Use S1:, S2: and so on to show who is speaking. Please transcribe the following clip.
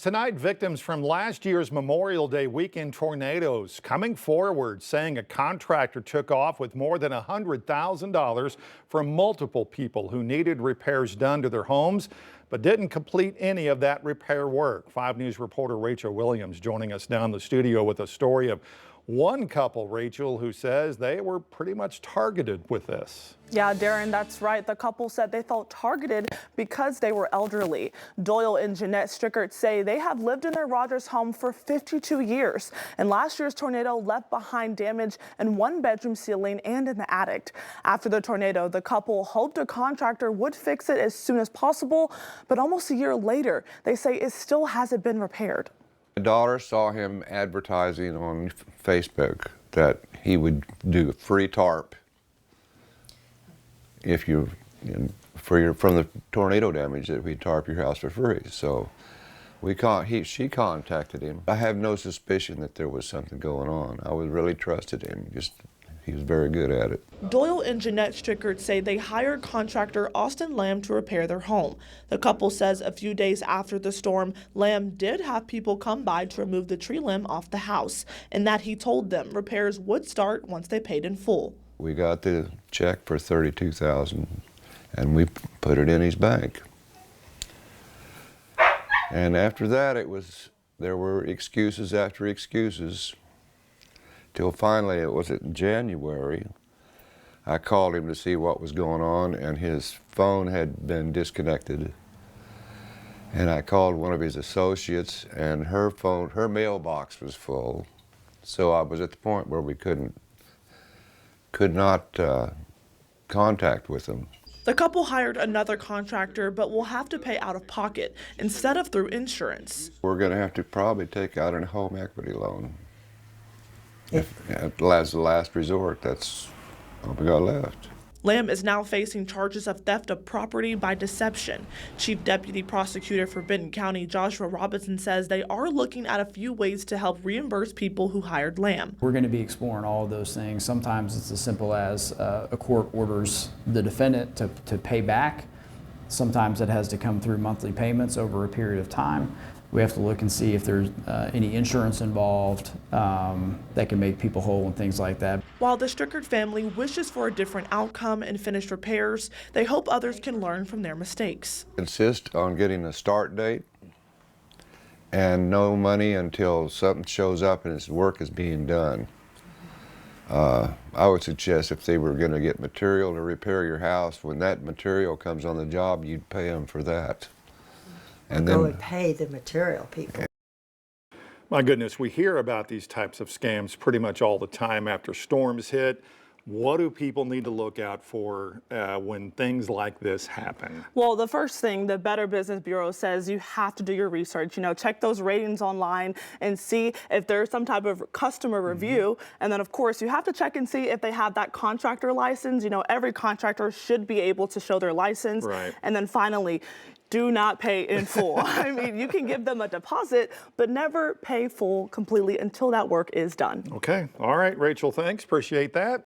S1: tonight, victims from last year's Memorial Day weekend tornadoes coming forward, saying a contractor took off with more than $100,000 from multiple people who needed repairs done to their homes, but didn't complete any of that repair work. 5 News reporter Rachel Williams joining us down the studio with a story of one couple, Rachel, who says they were pretty much targeted with this.
S2: Yeah, Darren, that's right. The couple said they felt targeted because they were elderly. Doyle and Jeanette Strickert say they have lived in their Rogers home for 52 years. And last year's tornado left behind damage in one bedroom ceiling and in the attic. After the tornado, the couple hoped a contractor would fix it as soon as possible. But almost a year later, they say it still hasn't been repaired.
S3: My daughter saw him advertising on Facebook that he would do a free tarp if you, from the tornado damage, that we'd tarp your house for free. So she contacted him. I have no suspicion that there was something going on. I really trusted him. He was very good at it.
S2: Doyle and Jeanette Strickert say they hired contractor Austin Lamb to repair their home. The couple says a few days after the storm, Lamb did have people come by to remove the tree limb off the house, and that he told them repairs would start once they paid in full.
S3: We got the check for $32,000 and we put it in his bank. And after that, there were excuses after excuses. Till finally, it was in January, I called him to see what was going on, and his phone had been disconnected. And I called one of his associates, and her mailbox was full. So I was at the point where we could not contact with him.
S2: The couple hired another contractor, but will have to pay out of pocket instead of through insurance.
S3: We're going to have to probably take out a home equity loan. As the last resort, that's all we got left.
S2: Lamb is now facing charges of theft of property by deception. Chief Deputy Prosecutor for Benton County, Joshua Robinson, says they are looking at a few ways to help reimburse people who hired Lamb.
S4: We're going to be exploring all of those things. Sometimes it's as simple as a court orders the defendant to pay back. Sometimes it has to come through monthly payments over a period of time. We have to look and see if there's any insurance involved that can make people whole and things like that.
S2: While the Strickert family wishes for a different outcome and finished repairs, they hope others can learn from their mistakes.
S3: Insist on getting a start date and no money until something shows up and its work is being done. I would suggest if they were going to get material to repair your house, when that material comes on the job, you'd pay them for that.
S5: And then pay the material people.
S1: My goodness, we hear about these types of scams pretty much all the time after storms hit. What do people need to look out for when things like this happen?
S2: Well, the first thing, the Better Business Bureau says you have to do your research. Check those ratings online and see if there's some type of customer review. And then, of course, you have to check and see if they have that contractor license. Every contractor should be able to show their license.
S1: Right.
S2: And then finally, do not pay in full. I mean, you can give them a deposit, but never pay full completely until that work is done.
S1: Okay. All right, Rachel, thanks. Appreciate that.